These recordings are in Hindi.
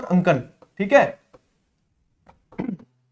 अंकन, ठीक है,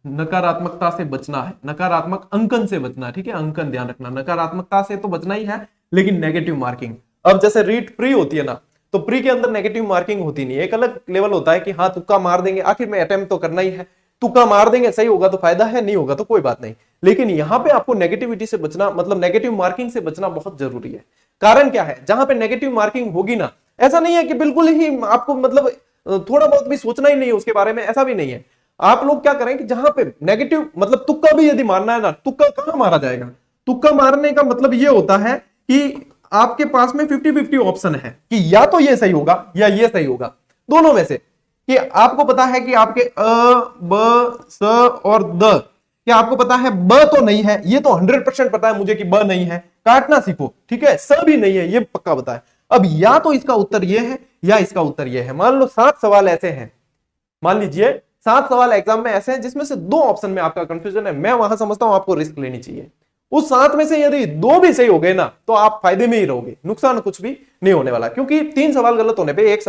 नकारात्मकता से बचना है, नकारात्मक अंकन से बचना है, ठीक है, अंकन ध्यान रखना, नकारात्मकता से तो बचना ही है, लेकिन नेगेटिव मार्किंग, अब जैसे रीट प्री होती है ना, तो प्री के अंदर नेगेटिव मार्किंग होती नहीं है, एक अलग लेवल होता है कि हाँ तुक्का मार देंगे, आखिर में अटेम्प्ट तो करना ही है, तुक्का मार देंगे, सही होगा तो फायदा है, नहीं होगा तो कोई बात नहीं, लेकिन यहां पे आपको नेगेटिविटी से बचना, मतलब नेगेटिव मार्किंग से बचना बहुत जरूरी है। कारण क्या है, जहां पे नेगेटिव मार्किंग होगी ना, ऐसा नहीं है कि बिल्कुल ही आपको मतलब थोड़ा बहुत भी सोचना ही नहीं है उसके बारे में, ऐसा भी नहीं है। आप लोग क्या करें कि जहां पे नेगेटिव मतलब तुक्का भी यदि मारना है ना, तुक्का कहां मारा जाएगा, तुक्का मारने का मतलब ये होता है कि आपके पास में 50-50 ऑप्शन है कि या तो ये सही होगा या ये सही होगा, दोनों में से, कि आपको पता है कि आपके अ ब स और द, क्या आपको पता है ब तो नहीं है, ये तो 100% पता है मुझे कि ब नहीं है, काटना सीखो, ठीक है, स भी नहीं है, ये पक्का पता है। अब या तो इसका उत्तर ये है या इसका उत्तर ये है। मान लो 7 सवाल ऐसे हैं, मान लीजिए 7 सवाल एग्जाम में ऐसे हैं जिसमें से 2 ऑप्शन में आपका कंफ्यूजन है, मैं वहां समझता हूं आपको रिस्क लेनी चाहिए। उस 7 में से यदि 2 भी सही हो गए ना, तो आप फायदे में ही रहोगे, नुकसान कुछ भी नहीं होने वाला, क्योंकि 3 सवाल गलत होने पे एक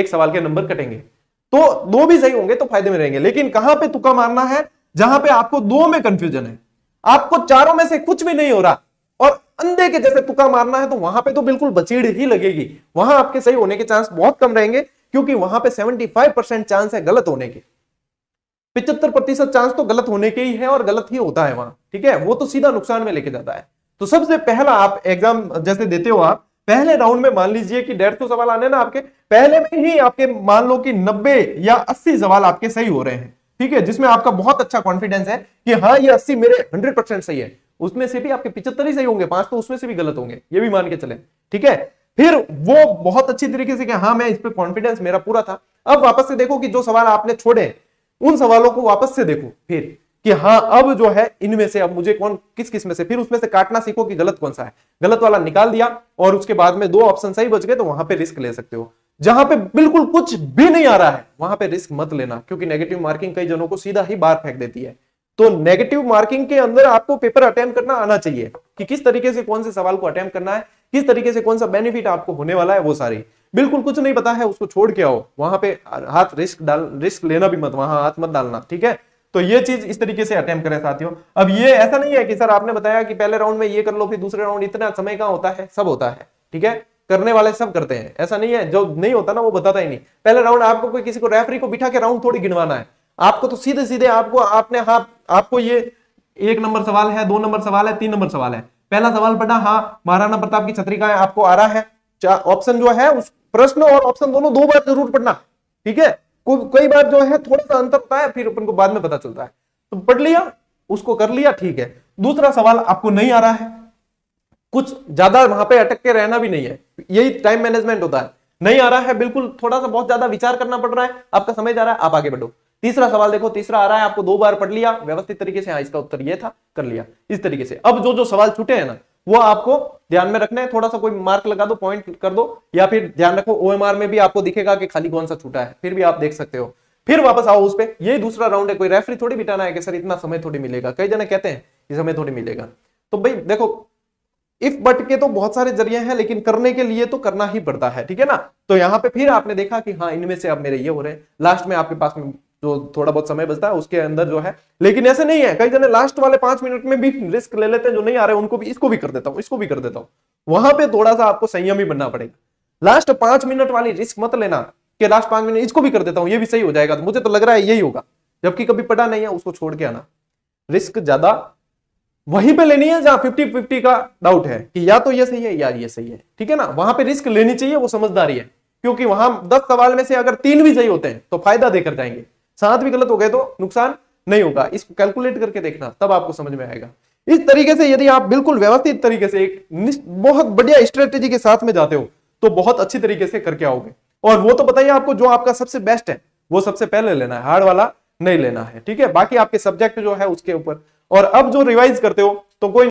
सवाल के नंबर कटेंगे, तो 2 भी सही होंगे तो फायदे में रहेंगे। लेकिन कहां पे तुक्का मारना है, जहां पे आपको 2 में कंफ्यूजन है, आपको चारों में से कुछ भी नहीं हो रहा और अंधे के जैसे तुक्का मारना है, तो वहां पे तो बिल्कुल बचीड़ ही लगेगी, वहां आपके सही होने के चांस बहुत कम रहेंगे, क्योंकि वहां पे 75% चांस है गलत होने के, 75% चांस तो गलत होने के ही है, और गलत ही होता है वहां, ठीक है, वो तो सीधा नुकसान में लेके जाता है। तो सबसे पहला आप एग्जाम जैसे देते हो, आप पहले राउंड में मान लीजिए कि 150 सवाल आने ना, आपके पहले में ही आपके मान लो कि 90 या 80 सवाल आपके सही हो रहे हैं, ठीक है, जिसमें आपका बहुत अच्छा कॉन्फिडेंस है कि हाँ ये 80 मेरे 100% सही है, उसमें से भी आपके 75 ही सही होंगे, 5 तो उसमें से भी गलत होंगे, ये भी मान के चले, ठीक है। फिर वो बहुत अच्छी तरीके से कि हाँ मैं इस पे कॉन्फिडेंस मेरा पूरा था। अब वापस से देखो कि जो सवाल आपने छोड़े उन सवालों को वापस से देखो फिर कि हाँ अब जो है इनमें से अब मुझे कौन किस में से, फिर उसमें से काटना सीखो कि गलत कौन सा है, गलत वाला निकाल दिया और उसके बाद में 2 ऑप्शन सही बच गए, तो वहां पे रिस्क ले सकते हो। जहां पे बिल्कुल कुछ भी नहीं आ रहा है वहां पे रिस्क मत लेना, क्योंकि नेगेटिव मार्किंग कई जनों को सीधा ही बाहर फेंक देती है। तो नेगेटिव मार्किंग के अंदर आपको पेपर अटेम्प्ट करना आना चाहिए कि किस तरीके से कौन से सवाल को अटेम्प्ट करना है, किस तरीके से कौन सा बेनिफिट आपको होने वाला है, वो सारी बिल्कुल कुछ नहीं पता है उसको छोड़ के आओ, वहां पे हाथ रिस्क लेना भी मत, वहां हाथ मत डालना, ठीक है। तो ये चीज इस तरीके से अटेम्प्ट करें साथियों। अब ये ऐसा नहीं है कि सर आपने बताया कि पहले राउंड में ये कर लो फिर दूसरे राउंड, इतना समय कहां होता है, सब होता है, ठीक है, करने वाले सब करते हैं, ऐसा नहीं है, जो नहीं होता ना वो बताता ही नहीं। पहले राउंड आपको कोई किसी को रेफरी को बिठा के राउंड थोड़ी गिनवाना है, आपको तो सीधे सीधे आपको ये 1 नंबर सवाल है, 2 नंबर सवाल है, 3 नंबर सवाल है, पहला सवाल पढ़ा, हाँ महाराणा प्रताप की छतरी कहां है आपको आ रहा है, ऑप्शन जो है उस प्रश्न और ऑप्शन दोनों 2 बार जरूर पढ़ना, ठीक है, कई बार जो है थोड़ा सा अंतर होता है, फिर अपन को बाद में पता चलता है, तो पढ़ लिया उसको कर लिया, ठीक है। दूसरा सवाल आपको नहीं आ रहा है, कुछ ज्यादा वहां पे अटक के रहना भी नहीं है, यही टाइम मैनेजमेंट होता है, नहीं आ रहा है बिल्कुल, थोड़ा सा बहुत ज्यादा विचार करना पड़ रहा है, आपका समय जा रहा है, आप आगे बढ़ो। तीसरा सवाल देखो, तीसरा आ रहा है आपको 2 बार पढ़ लिया व्यवस्थित तरीके से, हाँ इसका उत्तर ये था, कर लिया, इस तरीके से। अब जो सवाल छूटे हैं ना वो आपको ध्यान में रखना है, थोड़ा सा कोई मार्क लगा दो, पॉइंट कर दो, या फिर ध्यान रखो ओएमआर में भी आपको दिखेगा कि खाली कौन सा छूटा है, फिर भी आप देख सकते हो, फिर वापस आओ उस पे। यही दूसरा राउंड है, कोई रेफरी थोड़ी बिठाना है कि सर इतना समय थोड़ी मिलेगा, कई जने कहते हैं कि समय थोड़ी मिलेगा, तो भाई देखो इफ बट के तो बहुत सारे जरिए हैं, लेकिन करने के लिए तो करना ही पड़ता है, ठीक है ना। तो यहां पे फिर आपने देखा कि हाँ इनमें से अब मेरे ये हो रहे हैं, लास्ट में आपके पास में जो थोड़ा बहुत समय बचता है उसके अंदर जो है, लेकिन ऐसे नहीं है, कई जने लास्ट वाले 5 मिनट में भी रिस्क ले लेते हैं, जो नहीं आ रहे उनको भी इसको भी कर देता हूं, इसको भी कर देता हूं, वहां पे थोड़ा सा आपको संयमी बनना पड़ेगा। लास्ट 5 मिनट वाली रिस्क मत लेना कि लास्ट 5 मिनट इसको भी कर देता हूं, ये भी सही हो जाएगा, तो मुझे तो लग रहा है यही होगा, जबकि कभी पढ़ा नहीं है, उसको छोड़ के आना। रिस्क ज्यादा वहीं पे लेनी है जहां 50-50 का डाउट है कि या तो ये सही है या ये सही है, ठीक है ना, वहां पे रिस्क लेनी चाहिए, वो समझदारी है, क्योंकि वहां 10 सवाल में से अगर 3 भी सही होते हैं तो फायदा देकर जाएंगे, 7 भी गलत हो गए तो नुकसान नहीं होगा। इसको कैलकुलेट करके देखना, तब आपको समझ में आएगा। इस तरीके से यदि आप बिल्कुल व्यवस्थित तरीके से एक बहुत बढ़िया स्ट्रेटेजी के साथ में जाते हो तो बहुत अच्छी तरीके से करके आओगे। और वो तो बताइए आपको जो आपका सबसे बेस्ट है वो सबसे पहले लेना है, हार्ड वाला नहीं लेना है, ठीक है। बाकी आपके सब्जेक्ट जो है उसके ऊपर, और अब जो रिवाइज करते हो तो कोई